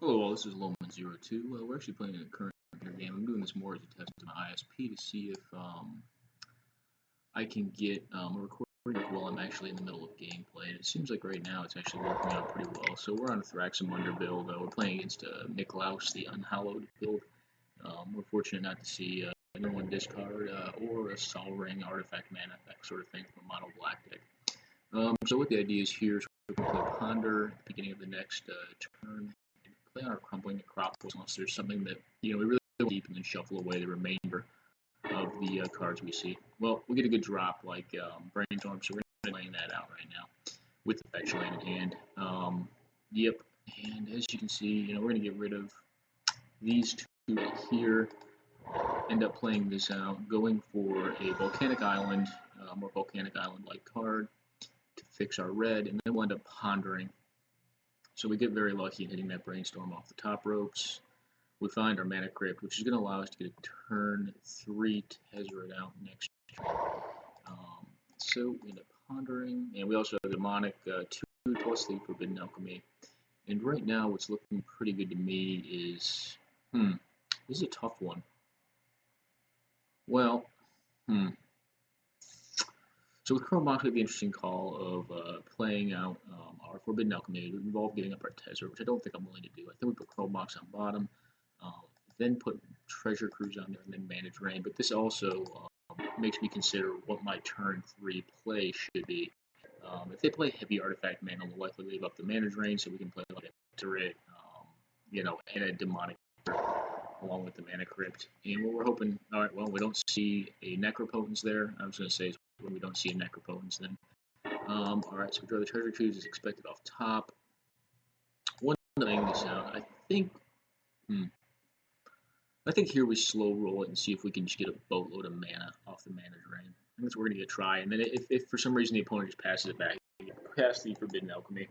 Hello, all. This is Loman02. We're actually playing a current game. I'm doing this more as a test to my ISP to see if I can get a recording while I'm actually in the middle of gameplay. And it seems like right now it's actually working out pretty well. So we're on a Thraximundar build. We're playing against Niklaus, the Unhallowed build. We're fortunate not to see anyone discard or a Sol Ring, Artifact Mana, that sort of thing from a mono black deck. So what the idea is here is we're going to play Ponder at the beginning of the next turn. Play on our Crumbling Necropolis unless there's something that we really go deep and then shuffle away the remainder of the cards we see. Well, we get a good drop like Brainstorm, so we're laying that out right now with the fetch land in hand. Yep, and as you can see, we're going to get rid of these two right here. End up playing this out, going for a Volcanic Island, more Volcanic Island-like card to fix our red, and then we'll end up pondering. So we get very lucky in hitting that Brainstorm off the top ropes. We find our Mana Crypt, which is going to allow us to get a turn 3 Tezzeret out next turn. So we end up pondering, and we also have Demonic 2 plus the Forbidden Alchemy. And right now, what's looking pretty good to me is, this is a tough one. Well, So with Chrome Box, we have the interesting call of playing out our Forbidden Alchemy. It would involve getting up our Tezzeret, which I don't think I'm willing to do. I think we put Chrome Box on bottom, then put Treasure Cruise on there, and then Manage Rain. But this also makes me consider what my turn 3 play should be. If they play heavy Artifact Mana, we'll likely leave up the Manage Rain so we can play like a Tezzeret, and a Demonic along with the Mana Crypt. And what we're hoping, all right, well, we don't see a Necropotence there. I was going to say when we don't see a Necropotence then. All right, so we draw the Treasure Cruise as expected off top. One thing this out, I think here we slow roll it and see if we can just get a boatload of mana off the Mana Drain. I think that's what we're going to try. And then if for some reason the opponent just passes it back, pass the Forbidden Alchemy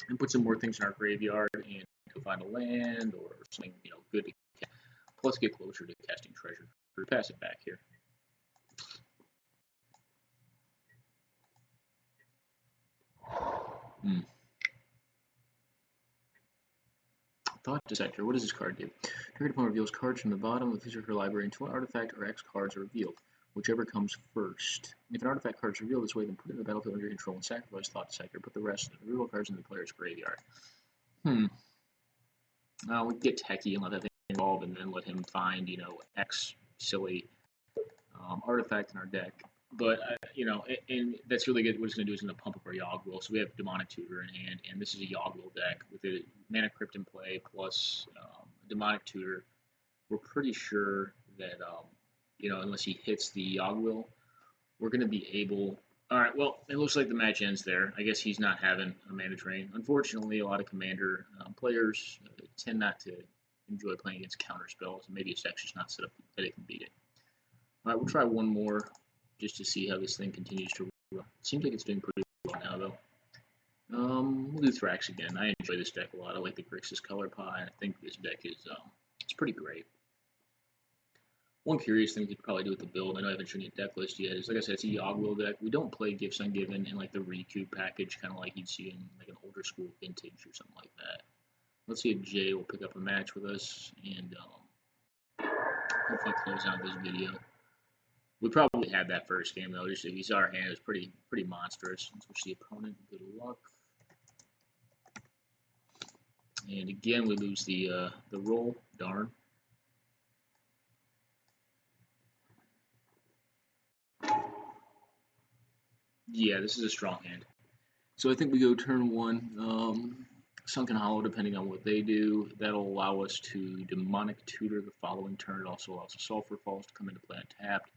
and put some more things in our graveyard and go find a land or something good to cast, plus get closer to casting Treasure. Or pass it back here. Thought Dissector. What does this card do? Target opponent reveals cards from the bottom of his or her library until an artifact or X cards are revealed, whichever comes first. If an artifact card is revealed this way, then put it in the battlefield under your control and sacrifice Thought Dissector. Put the rest of the reveal cards in the player's graveyard. We get techie and let that thing evolve, and then let him find, X silly artifact in our deck. But, and that's really good. What it's going to do is going to pump up our Yogg-Will. So we have Demonic Tutor in hand, and this is a Yogg-Will deck with a Mana Crypt in play plus Demonic Tutor. We're pretty sure that, unless he hits the Yogg-Will, we're going to be able... All right, well, it looks like the match ends there. I guess he's not having a Mana Drain. Unfortunately, a lot of Commander players tend not to enjoy playing against counter spells, and maybe his deck's just not set up that it can beat it. All right, we'll try one more just to see how this thing continues to run. It seems like it's doing pretty well now, though. We'll do Thrax again. I enjoy this deck a lot. I like the Grixis Color Pie, and I think this deck is it's pretty great. One curious thing we could probably do with the build, I know I haven't shown you a deck list yet, is like I said, it's a Yogg-Will deck. We don't play Gifts Ungiven in like the Recoup package, kind of like you'd see in like an older school Vintage or something like that. Let's see if Jay will pick up a match with us and hopefully close out this video. We probably had that first game though. Just if you saw our hand, it was pretty monstrous. Let's switch the opponent. Good luck. And again, we lose the roll. Darn. Yeah, this is a strong hand. So I think we go turn 1. Sunken Hollow, depending on what they do. That'll allow us to Demonic Tutor the following turn. It also allows the Sulfur Falls to come into play untapped.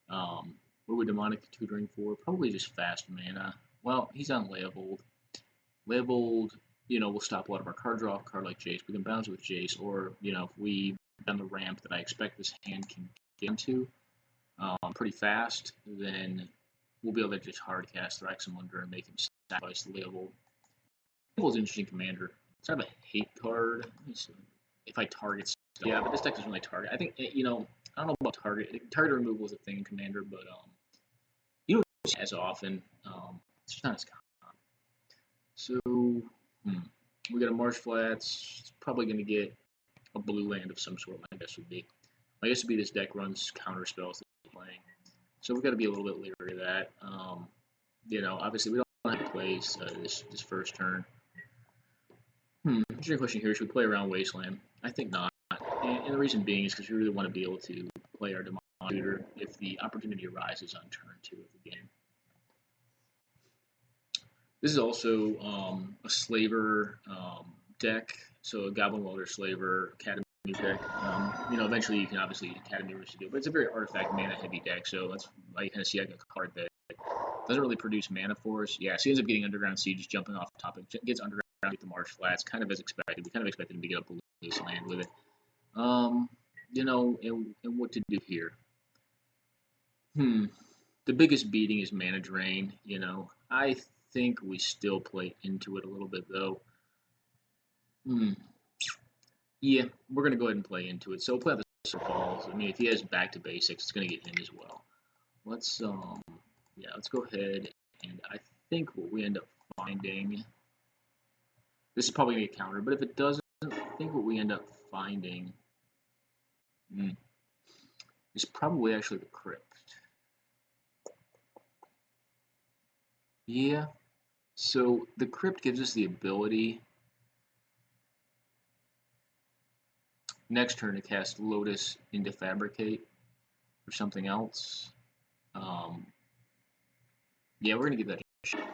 What are we Demonic Tutoring for? Probably just fast mana. Well, he's on Lay of Old. Lay of Old, we'll stop a lot of our card draw. A card like Jace, we can bounce with Jace, or, if we on the ramp that I expect this hand can get into pretty fast, then we'll be able to just hard cast Thraximundar and make him sacrifice the Lay of Old. Lay of Old's an interesting commander. It's kind of a hate card. If I target stuff. Yeah, but this deck doesn't really target. I think, I don't know about target. Target removal is a thing in Commander, but you don't as often. It's just not as common. So, We got a Marsh Flats. It's probably going to get a blue land of some sort, my guess would be. My guess would be this deck runs counter spells that it's playing. So we've got to be a little bit leery of that. Obviously we don't have to play this first turn. Interesting question here. Should we play around Wasteland? I think not. And the reason being is because we really want to be able to play our Demon Shooter if the opportunity arises on turn 2 of the game. This is also a Slaver deck, so a Goblin Welder Slaver Academy deck. Eventually you can obviously Academy Roost to do it, but it's a very artifact mana heavy deck, so that's why you kind of see like a card that doesn't really produce mana for us. Yeah, so he ends up getting Underground Siege, jumping off the top. It gets Underground with the Marsh Flats, kind of as expected. We kind of expected him to get up a loose land with it. And what to do here? The biggest beating is Mana Drain. I think we still play into it a little bit though. Yeah, we're gonna go ahead and play into it. So we'll play out the Falls. I mean, if he has Back to Basics, it's gonna get him as well. Let's go ahead, and I think what we end up finding. This is probably gonna get countered, but if it doesn't, I think what we end up finding is probably actually the Crypt. Yeah. So the Crypt gives us the ability next turn to cast Lotus into Fabricate or something else. Yeah, we're gonna give that a shot.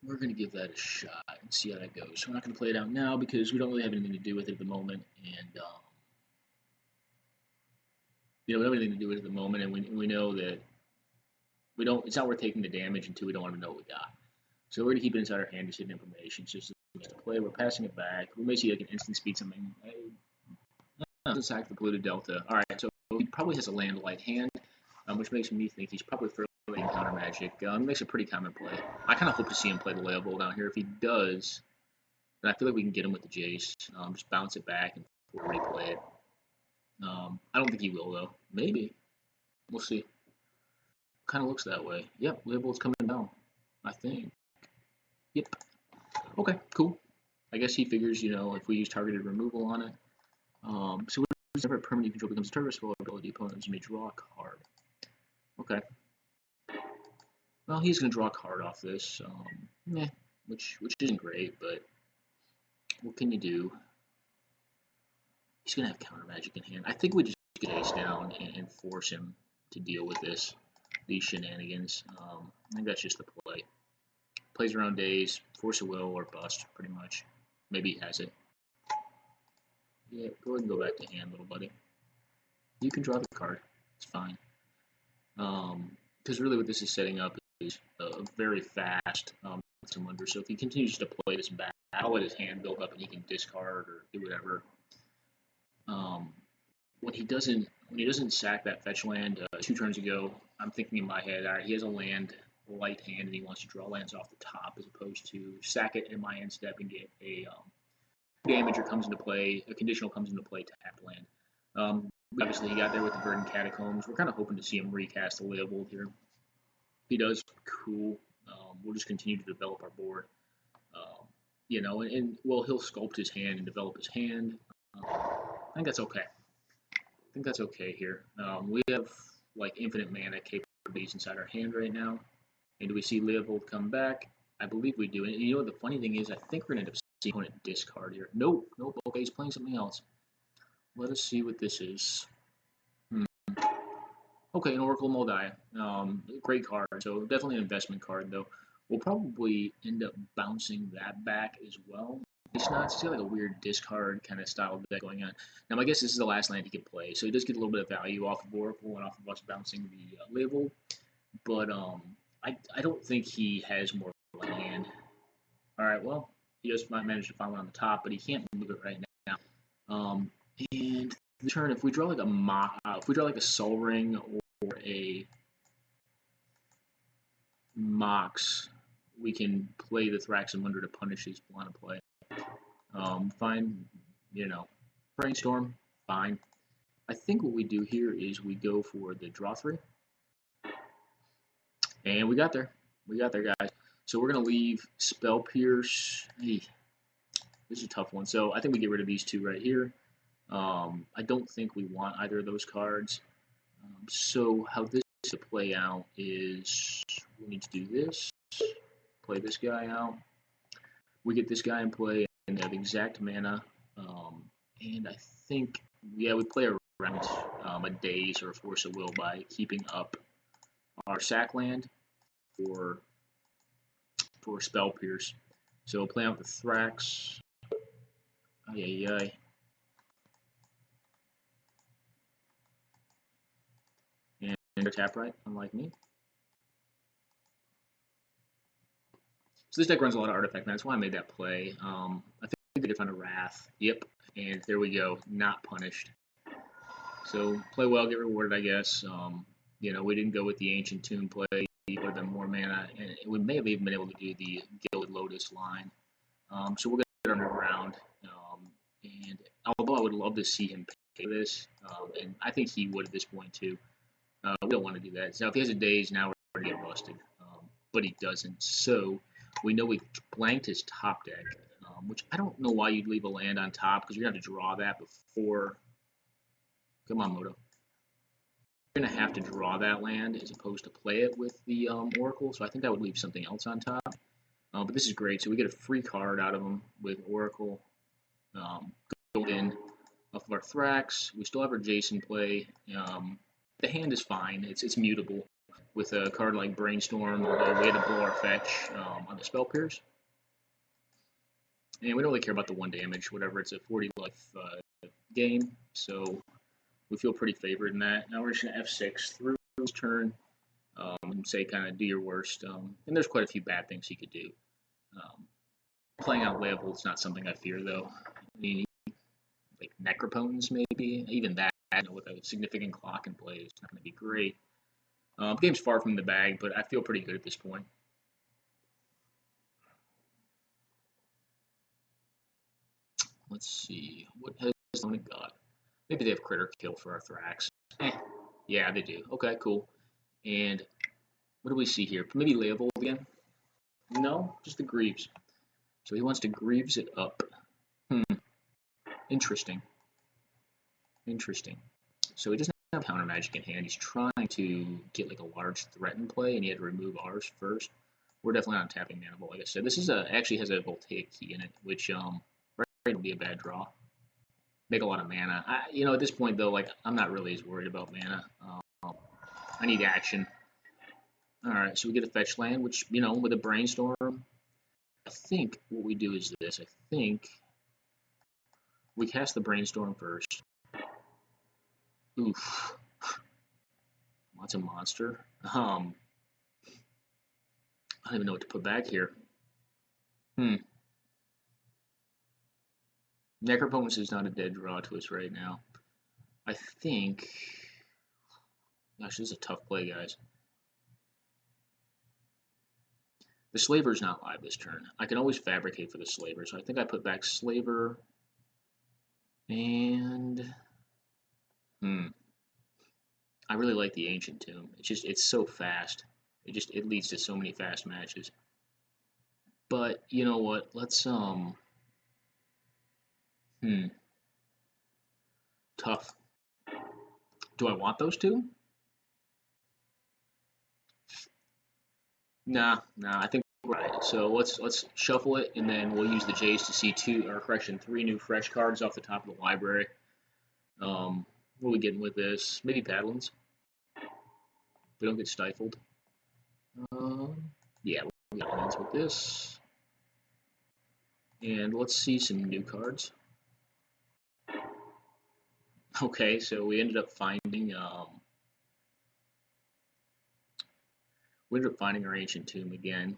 We're gonna give that a shot and see how that goes. We're not gonna play it out now because we don't really have anything to do with it at the moment, and we don't have anything to do with it at the moment, and we know that we don't. It's not worth taking the damage until we don't want to know what we got. So we're gonna keep it inside our hand, just hidden information. It's just to play. We're passing it back. We may see like an instant speed something. Sack the Polluted Delta. All right, so he probably has a land light hand, which makes me think he's probably throwing counter magic. Makes a pretty common play. I kind of hope to see him play the Layable down here. If he does, then I feel like we can get him with the Jace. Just bounce it back and replay it. I don't think he will though. Maybe. We'll see. Kind of looks that way. Yep, Layable's coming down. I think. Yep. Okay, cool. I guess he figures, if we use targeted removal on it. So whenever a permanent control becomes a target spell ability, opponents may draw a card. Okay. Well, he's going to draw a card off this. Which isn't great, but what can you do? He's going to have counter magic in hand. I think we just get Ace down and force him to deal with these shenanigans. I think that's just the play. Plays around days, force a will or bust, pretty much. Maybe he has it. Yeah, go ahead and go back to hand, little buddy. You can draw the card. It's fine. Because really what this is setting up is a very fast Traximundar. So if he continues to play this back, I'll let his hand build up and he can discard or do whatever. When he doesn't sack that fetch land 2 turns ago, I'm thinking in my head, all right, he has a land light hand and he wants to draw lands off the top as opposed to sack it in my end step and get a damager comes into play, a conditional comes into play to tapped land. Obviously, he got there with the Verdant Catacombs. We're kind of hoping to see him recast the Layable here. If he does, cool. We'll just continue to develop our board. Well, he'll sculpt his hand and develop his hand. I think that's okay. I think that's okay here. We have like infinite mana capabilities inside our hand right now. And do we see Layable come back? I believe we do. And the funny thing is, I think we're going to end up seeing opponent discard here. Nope. Okay, he's playing something else. Let us see what this is. Okay, an Oracle Moldiah. Great card. So definitely an investment card, though. We'll probably end up bouncing that back as well. It's got like a weird discard kind of style deck going on. Now, my guess this is the last land he can play, so he does get a little bit of value off of Oracle and off of us bouncing the Layable. But I don't think he has more than one hand. All right, well, he just might manage to find one on the top, but he can't move it right now. And the turn, if we draw like a Sol Ring or a Mox, we can play the Thraximundar to punish his Blana play. Fine, Brainstorm, fine. I think what we do here is we go for the draw 3. And we got there. We got there, guys. So we're going to leave Spell Pierce. Hey, This is a tough one. So I think we get rid of these two right here. I don't think we want either of those cards. So how this to play out is we need to do this, play this guy out. We get this guy in play and they have exact mana. And I think, yeah, we play around a daze or a force of will by keeping up our sack land for spell pierce. So we'll play out the Thrax. Ay, ay, ay. And tap right, unlike me. So this deck runs a lot of artifact, man. That's why I made that play. I think we could find a Wrath. Yep, and there we go. Not punished. So play well, get rewarded, I guess. You know, we didn't go with the Ancient Tomb play. We would have been more mana, and we may have even been able to do the Gilded Lotus line. So we'll get underground. And although I would love to see him pay this, and I think he would at this point too. We don't want to do that. So if he has a daze, now we're going to get busted. But he doesn't. So we know we blanked his top deck, which I don't know why you'd leave a land on top because you're going to have to draw that before. Come on, Moto. You're going to have to draw that land as opposed to play it with the Oracle. So I think I would leave something else on top. But this is great. So we get a free card out of him with Oracle. Go in off of our Thrax. We still have our Jason play. The hand is fine. It's mutable. With a card like Brainstorm, we had to blow our fetch on the Spell Pierce. And we don't really care about the 1 damage, whatever. It's a 40 life game, so we feel pretty favored in that. Now we're just going to F6 through his turn and say kind of do your worst. And there's quite a few bad things he could do. Playing out level is not something I fear, though. I mean, like Necropones, maybe. Even that, with a significant clock in play, is not going to be great. The game's far from the bag, but I feel pretty good at this point. Let's see. What has Sonic got? Maybe they have Critter Kill for our Thrax. Yeah, they do. Okay, cool. And what do we see here? Maybe Leovold again? No, just the Greaves. So he wants to Greaves it up. Interesting. Interesting. So he doesn't have counter magic in hand. He's trying to get like a large threat in play, and he had to remove ours first. We're definitely not tapping Mana Vault, like I said. This is actually has a Voltaic key in it, which right would be a bad draw. Make a lot of mana. At this point though, like I'm not really as worried about mana. I need action. All right, so we get a fetch land, which with a Brainstorm. I think what we do is this. I think we cast the Brainstorm first. Oof. That's a monster. I don't even know what to put back here. Necropomus is not a dead draw to us right now. I think... Gosh, this is a tough play, guys. The Slaver's not live this turn. I can always fabricate for the Slaver, so I think I put back Slaver. And... I really like the Ancient Tomb. It's so fast. It leads to so many fast matches. But you know what? Let's tough. Do I want those two? Nah. I think we're right. So let's shuffle it, and then we'll use the J's to see 3 new fresh cards off the top of the library. What are we getting with this? Maybe Paddlings. We don't get stifled. Yeah, we got lands with this. And let's see some new cards. Okay, so we ended up finding our Ancient Tomb again.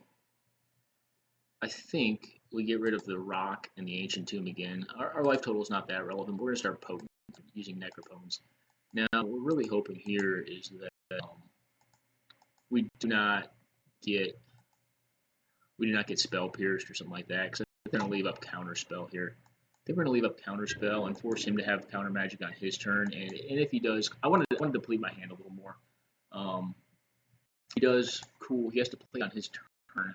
I think we get rid of the Rock and the Ancient Tomb again. Our life total is not that relevant, but we're going to start potent using Necropones. Now, what we're really hoping here is that we do not get Spell Pierced or something like that, because we're going to leave up Counter Spell here. I think we're going to leave up Counter Spell and force him to have Counter Magic on his turn, and if he does, I want to deplete my hand a little more. He does, cool, he has to play on his turn,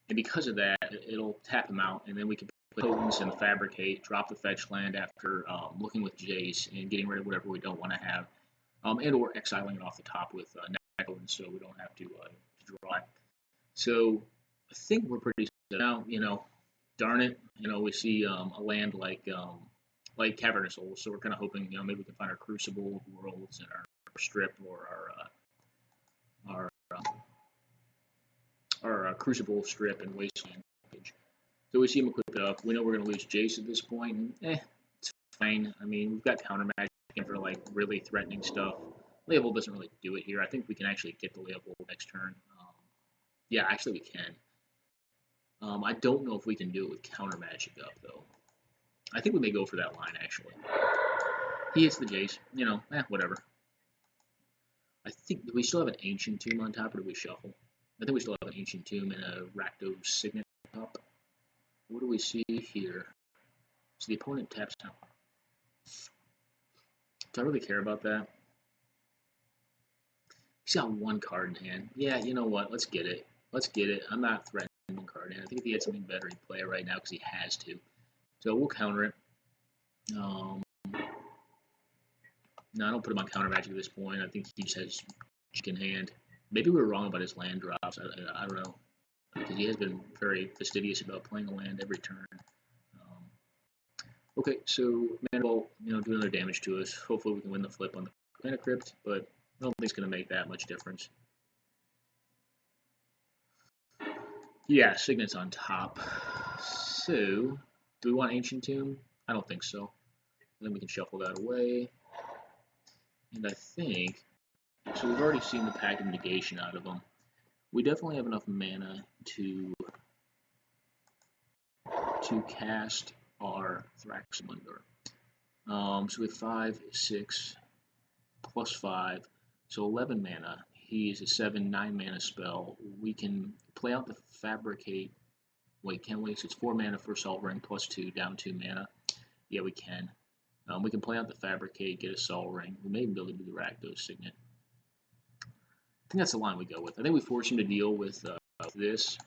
and and because of that, it'll tap him out, and then we can put Potence and Fabricate, drop the fetch land after looking with Jace and getting rid of whatever we don't want to have, and or exiling it off the top with Potence, so we don't have to draw it. So I think we're pretty set now. Darn it, we see a land like Cavernous Souls, so we're kind of hoping, maybe we can find our Crucible of Worlds and our Strip or our Crucible Strip and Wasteland. So we see him equip it up. We know we're going to lose Jace at this point, and it's fine. I mean, we've got counter magic for like really threatening stuff. Leovold doesn't really do it here. I think we can actually get the Leovold next turn. Yeah, actually we can. I don't know if we can do it with counter magic up though. I think we may go for that line actually. He hits the Jace. Whatever. I think, do we still have an Ancient Tomb on top, or do we shuffle? I think we still have an Ancient Tomb and a Rakdos Signet up. What do we see here? So the opponent taps out. Do I really care about that? He's got one card in hand. Yeah, you know what? Let's get it. Let's get it. I'm not threatening one card in hand. I think if he had something better, he'd play it right now because he has to. So we'll counter it. No, I don't put him on counter magic at this point. I think he just has in hand. Maybe we were wrong about his land drops. I don't know. Because he has been very fastidious about playing a land every turn. Okay, so Mana Bolt, do another damage to us. Hopefully we can win the flip on the Mana Crypt, but I don't think it's going to make that much difference. Yeah, Signet's on top. So, do we want Ancient Tomb? I don't think so. Then we can shuffle that away. And I think, so we've already seen the Pact of Negation out of them. We definitely have enough mana to cast our Thraximundar. So with 5, 6, plus 5, so 11 mana. He is a 7, 9 mana spell. We can play out the Fabricate. Wait, can we? So it's 4 mana for Assault Ring, plus 2, down 2 mana. Yeah, we can. We can play out the Fabricate, get a Assault Ring. We may even be able to do the Rakdos Signet. I think that's the line we go with. I think we force him to deal with this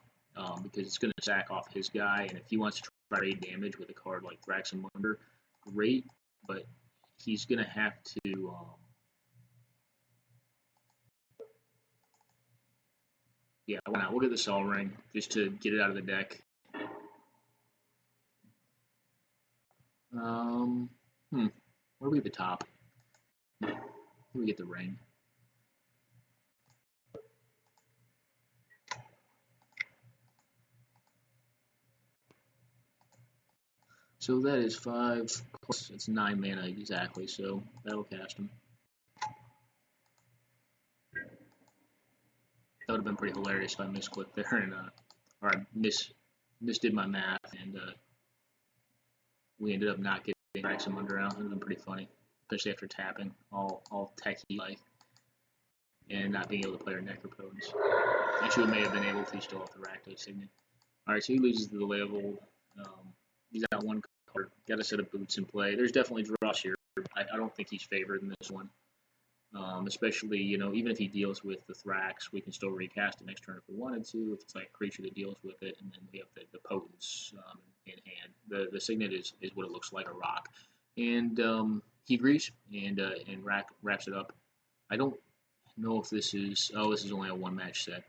because it's going to sack off his guy, and if he wants to try to raid damage with a card like Thraximundar, great, but he's going to have to... yeah, why not? We'll get the Sol Ring just to get it out of the deck. Where do we get the top? Where do we get the ring? So that is 5 plus, it's 9 mana exactly, so that'll cast him. That would have been pretty hilarious if I misclicked there and or I misdid my math and we ended up not getting Traximundar out. It would have been pretty funny, especially after tapping all techie like and not being able to play our Necropotence. Actually, we may have been able to still have the Rakdos Signet. Alright, so he loses to the Leovold. He's got one card, got a set of boots in play. There's definitely draws here. I don't think he's favored in this one. Especially, even if he deals with the Thrax, we can still recast it next turn if we wanted to, if it's like a creature that deals with it, and then we have the Potence in hand. The Signet is what it looks like, a rock. And he agrees and wraps it up. I don't know if this is... oh, this is only a one-match set.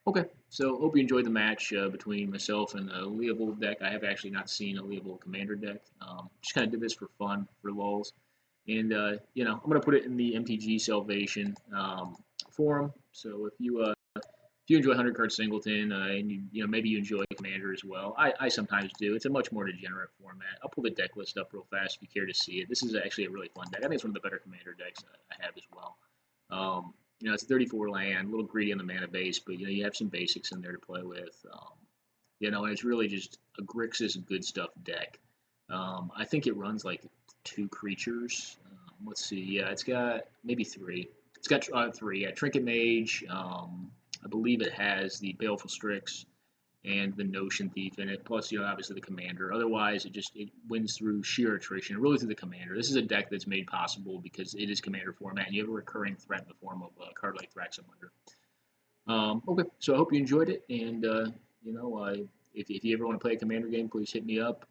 Okay, so hope you enjoyed the match between myself and the Leovold deck. I have actually not seen a Leovold Commander deck. Just kind of did this for fun, for lulz. And, I'm going to put it in the MTG Salvation forum. So if you enjoy 100 card singleton and maybe you enjoy Commander as well, I sometimes do. It's a much more degenerate format. I'll pull the deck list up real fast if you care to see it. This is actually a really fun deck. I think it's one of the better Commander decks I have as well. It's 34 land, a little greedy on the mana base, but you have some basics in there to play with. And it's really just a Grixis good stuff deck. I think it runs like 2 creatures. Let's see. Yeah, it's got maybe 3. It's got 3. Yeah, Trinket Mage. I believe it has the Baleful Strix and the Notion Thief in it. Plus, obviously the Commander. Otherwise, it wins through sheer attrition, really through the Commander. This is a deck that's made possible because it is Commander format, and you have a recurring threat in the form of a card like Thraximundar. Okay, so I hope you enjoyed it, and you know, if you ever want to play a Commander game, please hit me up.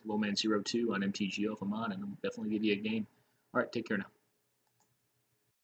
Lowman02 on MTGO if I'm on, and I'll definitely give you a game. All right, take care now.